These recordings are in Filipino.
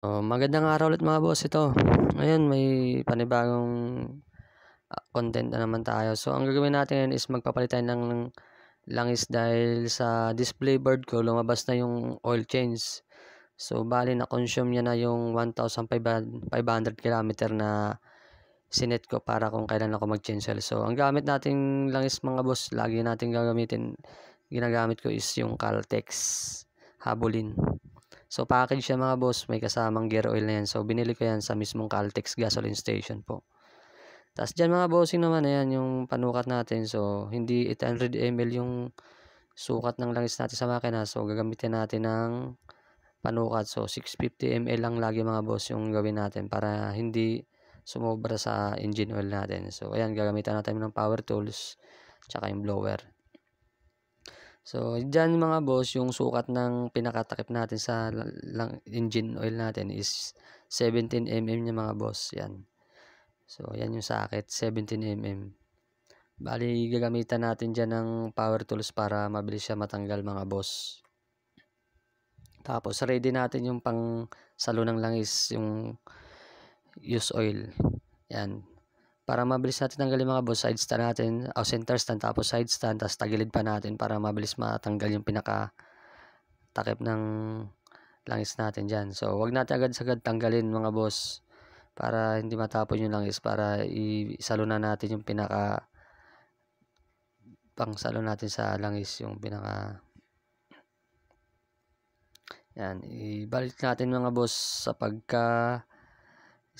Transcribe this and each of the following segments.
Magandang araw ulit mga boss. Ito, ngayon may panibagong content na naman tayo. So, ang gagawin natin ngayon is magpapalit tayo ng langis dahil sa display board ko lumabas na yung oil change. So, bali na-consume niya na yung 1,500 kilometer na sinet ko para kung kailan ako mag-change oil. So, ang gamit nating langis mga boss, lagi nating ginagamit ko is yung Caltex Habolin. So, package siya mga boss, may kasamang gear oil na yan. So, binili ko yan sa mismong Caltex gasoline station po. Tapos dyan mga bossing naman, ayan yung panukat natin. So, hindi 800 ml yung sukat ng langis natin sa makina. So, gagamitin natin ng panukat. So, 650 ml lang lagi mga boss yung gawin natin para hindi sumobra sa engine oil natin. So, ayan, gagamitan natin ng power tools tsaka yung blower. So, dyan mga boss, yung sukat ng pinakatakip natin sa engine oil natin is 17 mm niya mga boss. Yan. So, yan yung sakit, 17 mm. Bali, gagamitan natin dyan ng power tools para mabilis siya matanggal mga boss. Tapos, ready natin yung pang salo ng langis, yung use oil. Yan. Para mabilis natin tanggalin mga boss, side stand natin, center stand, tapos side stand, tapos tagilid pa natin para mabilis matanggal yung pinaka takip ng langis natin dyan. So, wag natin agad-agad tanggalin mga boss para hindi matapon yung langis, para isalo na natin yung pinaka pang salo natin sa langis, yung pinaka yan, ibalik natin mga boss sa pagka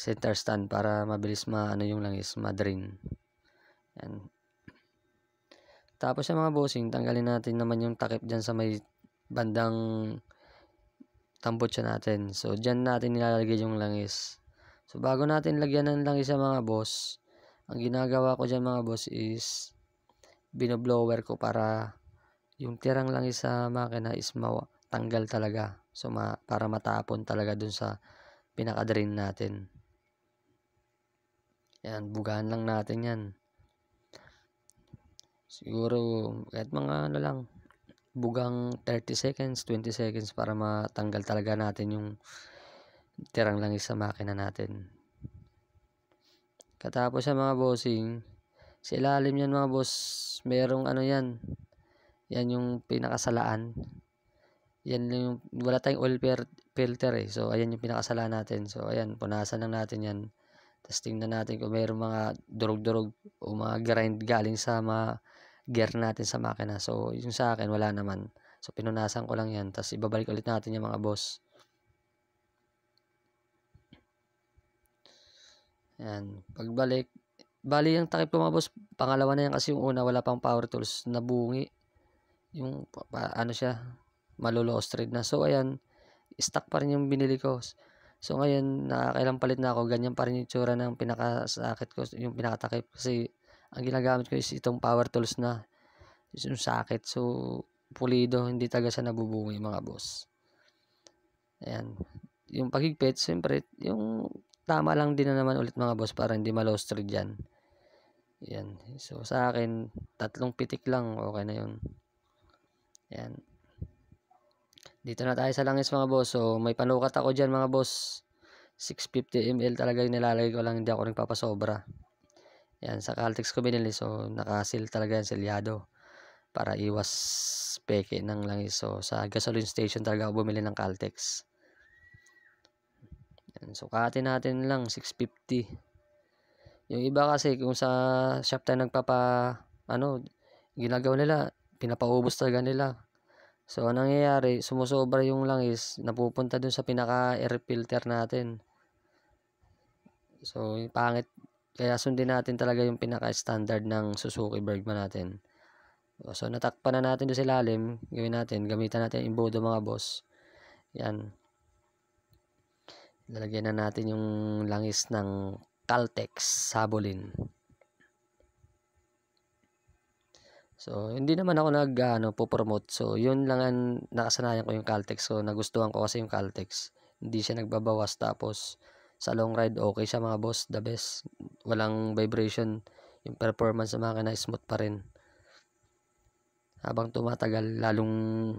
center stand para mabilis maano yung langis, ma-drain. Yan. Tapos sa mga bossing, tanggalin natin naman yung takip dyan sa may bandang tambutsa natin. So, dyan natin nilalagay yung langis. So, bago natin lagyan ng langis sa mga boss, ang ginagawa ko dyan mga boss is binoblower ko para yung tirang langis sa makina is tanggal talaga. So, para matapon talaga dun sa pinaka-drain natin. Yan, bugahan lang natin yan. Siguro, kahit mga ano lang, bugang 30 seconds, 20 seconds para matanggal talaga natin yung tirang langis sa makina natin. Katapos sa mga bossing, sa ilalim yan mga boss, merong ano yan. Yan yung pinakasalaan. Yan yung, wala tayong oil filter eh. So, ayan yung pinakasalaan natin. So, ayan, punasan lang natin yan. Tapos tingnan natin kung mayroong mga durog-durog o mga grind galing sa mga gear natin sa makina. So, yung sa akin, wala naman. So, pinunasan ko lang yan. Tapos, ibabalik ulit natin yung mga boss. Yan. Pagbalik, bali yung takip ko mga boss, pangalawa na yan kasi yung una, wala pang power tools, nabungi. Yung, ano siya, malolow thread na. So, ayan, stock pa rin yung binili ko. So, ngayon, nakakailang palit na ako, ganyan pa rin yung tsura ng pinakasakit ko, yung pinakatakip. Kasi, ang ginagamit ko is itong power tools na yung sakit. So, pulido, hindi taga siya nabubungi mga boss. Ayan. Yung paghigpit, siyempre, yung tama lang din na naman ulit mga boss para hindi ma-low thread dyan. Ayan. So, sa akin, 3 pitik lang, okay na yun. Ayan. Dito na tayo sa langis mga boss. So, may panukat ako dyan mga boss. 650 ml talaga yung nilalagay ko lang, hindi ako nagpapasobra. Yan, sa Caltex ko binili. So, nakasil talaga yan, selyado. Para iwas peke ng langis. So, sa gasoline station talaga ako bumili ng Caltex. Yan, sukatin natin lang, 650. Yung iba kasi, kung sa shop tayo ginagawa nila, pinapaubos talaga nila. So, anong nangyayari, sumusobra yung langis, napupunta dun sa pinaka-air filter natin. So, pangit. Kaya sundin natin talaga yung pinaka-standard ng Suzuki Bergman natin. So, natakpan na natin doon sa ilalim. Gamitan natin imbodo mga boss. Yan. Lalagyan na natin yung langis ng Caltex Habolin. So, hindi naman ako po-promote. So, yun lang ang nakasanayan ko yung Caltex. So, nagustuhan ko kasi yung Caltex. Hindi siya nagbabawas. Tapos, sa long ride, okay siya mga boss. The best. Walang vibration. Yung performance sa makina, smooth pa rin. Habang tumatagal, lalong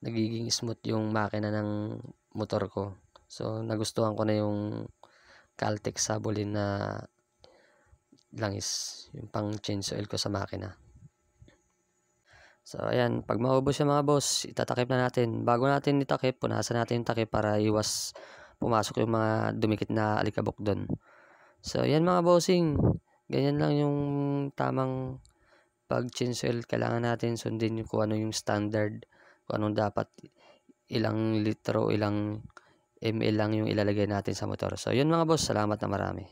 nagiging smooth yung makina ng motor ko. So, nagustuhan ko na yung Caltex Sabolin na langis, yung pang change oil ko sa makina. So, ayan, pag maubos yung mga boss, itatakip na natin. Bago natin itakip, punasan natin yung takip para iwas pumasok yung mga dumikit na alikabok doon. So, ayan mga bossing, ganyan lang yung tamang pag change oil. Kailangan natin sundin kung ano yung standard, kung anong dapat, ilang litro, ilang ml lang yung ilalagay natin sa motor. So, yun mga boss, salamat na marami.